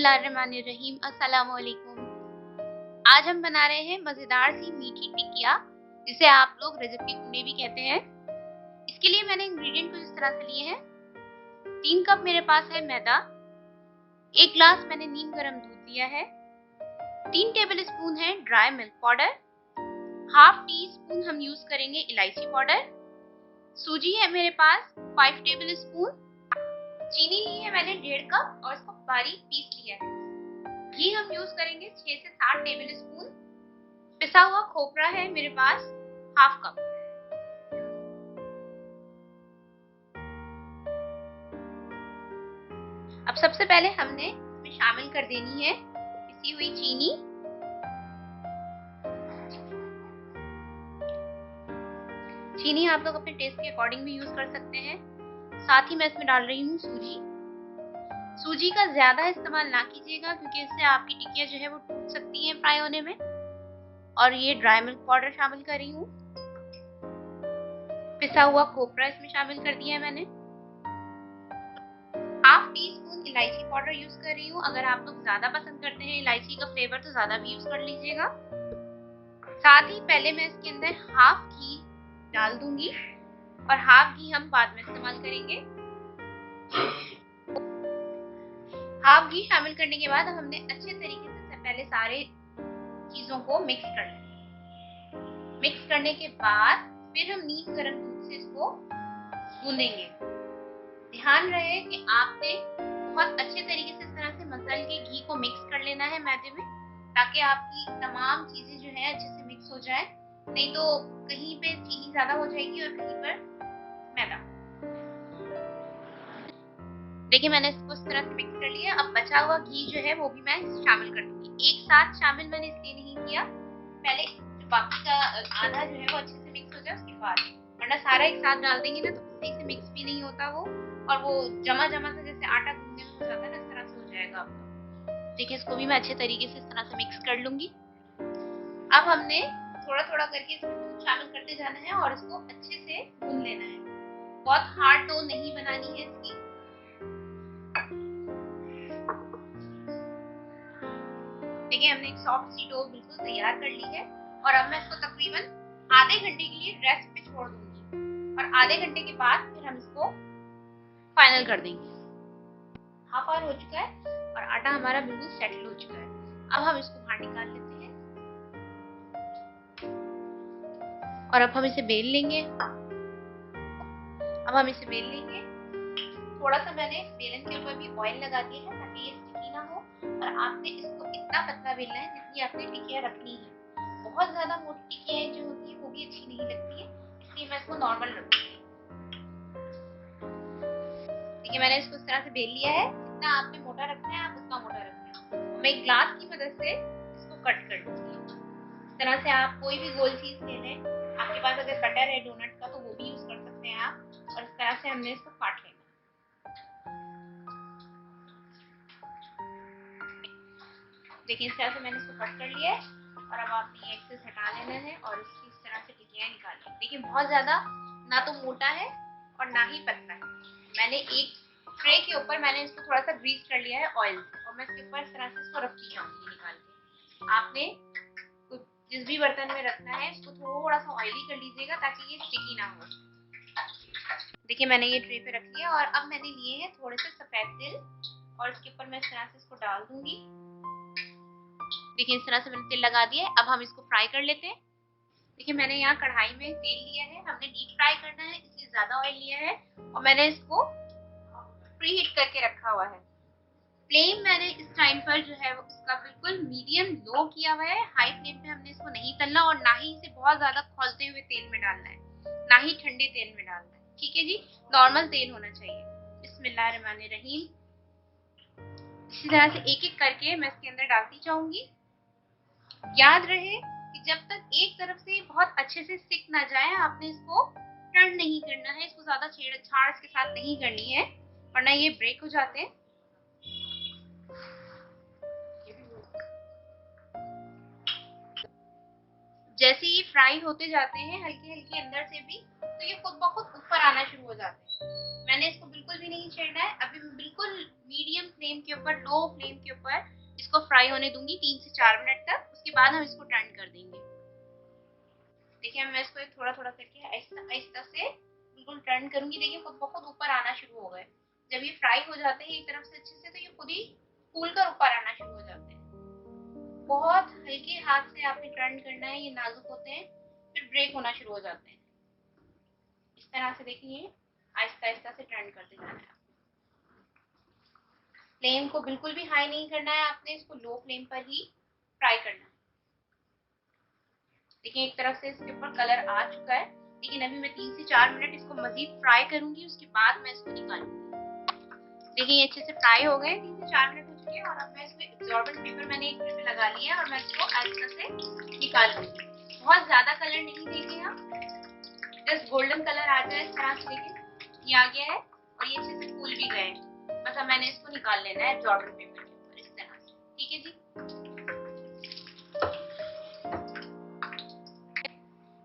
बिस्मिल्लाहिर्रहमानिर्रहीम। अस्सलाम वालेकुम। आज हम बना रहे हैं मज़ेदार सी मीठी टिकिया, जिसे आप लोग रजब के कुंडे भी कहते हैं। इसके लिए मैंने इंग्रेडिएंट कुछ इस तरह से लिए हैं। 3 कप मेरे पास है मैदा, 1 ग्लास मैंने नीम गर्म दूध लिया है, 3 टेबल स्पून है dry milk powder, half tea spoon हम यूज करेंगे इलायची पाउडर, सूजी है मेरे पास 5 टेबल स्पून, चीनी ली है मैंने 1.5 कप और इसको बारीक पीस लिया है। घी हम यूज करेंगे 6 से 7 टेबल स्पून, पिसा हुआ खोपरा है मेरे पास हाफ कप। अब सबसे पहले हमने इसमें शामिल कर देनी है पिसी हुई चीनी, चीनी आप लोग अपने टेस्ट के अकॉर्डिंग भी यूज कर सकते हैं। साथ ही मैं इसमें डाल रही हूँ सूजी। सूजी का ज्यादा इस्तेमाल ना कीजिएगा क्योंकि इससे आपकी टिकिया जो है वो टूट सकती है फ्राई होने में। और ये ड्राई मिल्क पाउडर शामिल कर रही हूँ, पिसा हुआ खोपरा इसमें शामिल कर दिया है मैंने, हाफ टी स्पून इलायची पाउडर यूज कर रही हूँ। अगर आप लोग ज्यादा पसंद करते हैं इलायची का फ्लेवर तो ज्यादा भी यूज कर लीजिएगा। साथ ही पहले मैं इसके अंदर हाफ घी डाल दूंगी और हाफ घी हम बाद में इस्तेमाल करेंगे। हाफ घी शामिल करने के बाद हमने अच्छे तरीके से पहले सारे चीजों को मिक्स कर लेंगे। मिक्स करने के बाद फिर हम नीम गर्म दूध से इसको गूंदेंगे। ध्यान रहे कि आपने बहुत अच्छे तरीके से इस तरह से मसल के घी को मिक्स कर लेना है मैदे में, ताकि आपकी तमाम चीजें जो है अच्छे से मिक्स हो जाए। नहीं तो कहीं पे चीनी ज्यादा हो जाएगी और कहीं पर मैदा। देखिए मैंने इसको इस तरह से मिक्स कर लिया। अब बचा हुआ घी जो है वो भी मैं शामिल कर दूंगी। एक साथ शामिल मैंने इसलिए नहीं किया, पहले बाकी का आधा जो है वो अच्छे से मिक्स हो जाए उसके बाद, वरना सारा एक साथ डाल देंगे ना तो सही से मिक्स भी नहीं होता वो, और वो जमा जमा सा जैसे आटा गूंदने में हो जाता है ना, इस तरह से हो जाएगा आपका। देखिए इसको भी मैं अच्छे तरीके से इस तरह से मिक्स कर लूंगी। अब हमने थोड़ा थोड़ा करके इसमें दूध शामिल करते जाना है और इसको अच्छे से गूंद लेना है। बहुत हार्ड डो नहीं बनानी है इसकी। देखिए हमने एक सॉफ्ट सी डो बिल्कुल तैयार कर ली है और अब मैं इसको तकरीबन आधे घंटे के लिए रेस्ट पे छोड़ दूंगी और आधे घंटे के बाद फिर हम इसको फाइनल कर देंगे। हाफ आवर हो चुका है और आटा हमारा बिल्कुल सेटल हो चुका है। अब हम इसको बाहर निकाल लेते हैं और अब हम इसे बेल लेंगे। थोड़ा सा मैंने बेलन के ऊपर भी ऑयल लगा दिया है ताकि ये स्टिकी ना हो, और आपने इसको इतना पतला बेलना है जितनी आपने टिकिया रखनी है। बहुत ज्यादा मोटी टिकियां जो होती है वो भी अच्छी नहीं लगती है, इसलिए मैं इसको नॉर्मल रखूंगी। देखिए मैंने इसको इस तरह से बेल लिया है। जितना आपने मोटा रखना है आप उतना मोटा रखना। मैं ग्लास की मदद से इसको कट कर लूंगी। इस तरह से आप कोई भी गोल चीज ले लें, आपके पास अगर कटर है डोनट का तो वो भी यूज कर सकते हैं आप, और इस तरह से हमने इसको काट लेना। देखिए इस तरह से मैंने इसको कट कर लिया है और अब आपने ये एक्सेस हटा लेना है और इसकी इस तरह से टिकियां निकालनी। देखिए बहुत ज्यादा ना तो मोटा है और ना ही पतला है। मैंने एक ट्रे के ऊपर मैंने इसको थोड़ा सा ग्रीस कर लिया है ऑयल से, और मैं इसके ऊपर इस तरह से इसको रखती जाऊंगी निकाल के। आपने जिस भी बर्तन में रखना है इसको थोड़ा सा ऑयली कर लीजिएगा ताकि ये स्टिकी ना हो। देखिए मैंने ये ट्रे पे रख लिया और अब मैंने लिए हैं थोड़े से सफेद तिल और इसके ऊपर मैं इस तरह से इसको डाल दूंगी। देखिए इस तरह से मैंने तेल लगा दिया है। अब हम इसको फ्राई कर लेते हैं। देखिए मैंने यहाँ कढ़ाई में तेल लिया है, हमने डीप फ्राई करना है इसलिए ज्यादा ऑयल लिया है और मैंने इसको प्री हीट करके रखा हुआ है। फ्लेम मैंने इस टाइम पर जो है उसका बिल्कुल मीडियम लो किया हुआ है। हाई फ्लेम पे हमने इसको नहीं तलना और ना ही इसे बहुत ज्यादा खौलते हुए तेल में डालना है, ना ही ठंडे तेल में डालना है। ठीक है जी, नॉर्मल तेल होना चाहिए। बिस्मिल्लाहिर्रहमानिर्रहीम। इसी तरह से एक एक करके मैं इसके अंदर डालती जाऊंगी। याद रहे कि जब तक एक तरफ से बहुत अच्छे से सिक ना जाए आपने इसको टर्न नहीं करना है। इसको ज्यादा छेड़छाड़ के साथ नहीं करनी है वरना ये ब्रेक हो जाते हैं। जैसे ये फ्राई होते जाते हैं हल्के हल्के अंदर से भी, तो ये खुद ब खुद ऊपर आना शुरू हो जाते हैं। मैंने इसको बिल्कुल भी नहीं छेड़ना है, अभी मैं बिल्कुल मीडियम फ्लेम के ऊपर, लो फ्लेम के ऊपर इसको फ्राई होने दूंगी 3 से 4 मिनट तक। उसके बाद हम इसको टर्न कर देंगे। देखिए मैं इसको थोड़ा थोड़ा करके आहिस्ता आहिस्ता से बिल्कुल टर्न करूंगी। देखिए खुद ब खुद ऊपर आना शुरू हो गए। जब ये फ्राई हो जाते हैं एक तरफ से अच्छे से, तो ये खुद ही फूल कर ऊपर आना शुरू हो जाते हैं। बहुत हल्के हाथ से आपने टर्न करना है, ये नाजुक होते हैं फिर ब्रेक होना शुरू हो जाते हैं। इस तरह से देखिए आहिस्ता आहिस्ता से टर्न करते जाना है। फ्लेम को बिल्कुल भी हाई नहीं करना है आपने, इसको लो फ्लेम पर ही फ्राई करना है। देखिए एक तरफ से इसके ऊपर कलर आ चुका है, लेकिन अभी मैं 3 से 4 मिनट इसको मजीद फ्राई करूंगी, उसके बाद मैं इसको निकालूंगी। देखिए ये अच्छे से फ्राई हो गए, 3 से 4 मिनट हो चुके हैं और अब मैं इसमें एब्जॉर्बेंट पेपर मैंने एक पे लगा लिया है और मैं इसको आहिस्ता से निकालूंगी। बहुत ज्यादा कलर नहीं देंगे हम, जस्ट गोल्डन कलर आ जाए इस तरह से। देखिए ये आ गया है और ये अच्छे से फूल भी गए। बस अब मैंने इसको निकाल लेना है एब्जॉर्बेंट पेपर के ऊपर इस तरह से। ठीक है जी।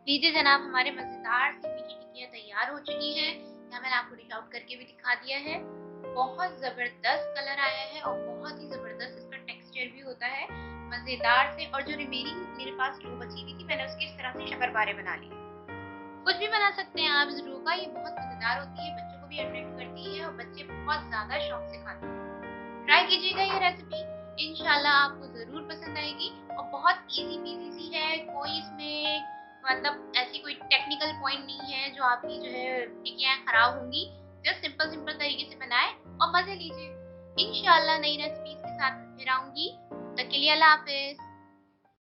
लीजिए जनाब, हमारे मजेदार सी मीठी टिक्कियां तैयार हो चुकी हैं। यहाँ मैंने आपको डिश आउट करके भी दिखा दिया है। बहुत जबरदस्त कलर आया है और बहुत ही जबरदस्त इसका टेक्सचर भी होता है, मजेदार से। और जो रिमेनिंग मेरे पास डो बची हुई थी, मैंने उसकी इस तरह से शक्करपारे बना लिए। कुछ भी बना सकते हैं आप इस डो का, ये बहुत मजेदार होती है, बच्चों को भी अट्रैक्ट करती है और बच्चे बहुत ज्यादा शौक से खाते हैं। ट्राई कीजिएगा ये रेसिपी, इंशाल्लाह आपको जरूर पसंद आएगी। और बहुत इजी पीजी सी है, कोई इसमें मतलब ऐसी कोई टेक्निकल पॉइंट नहीं है जो आपकी जो है टिक्कियां खराब होंगी। जस्ट सिंपल सिंपल तरीके से बनाए और मजे लीजिए। इंशाल्लाह नई रेसिपीज के साथ फिर आऊंगी। तब तक के लिए अल्लाह हाफिज।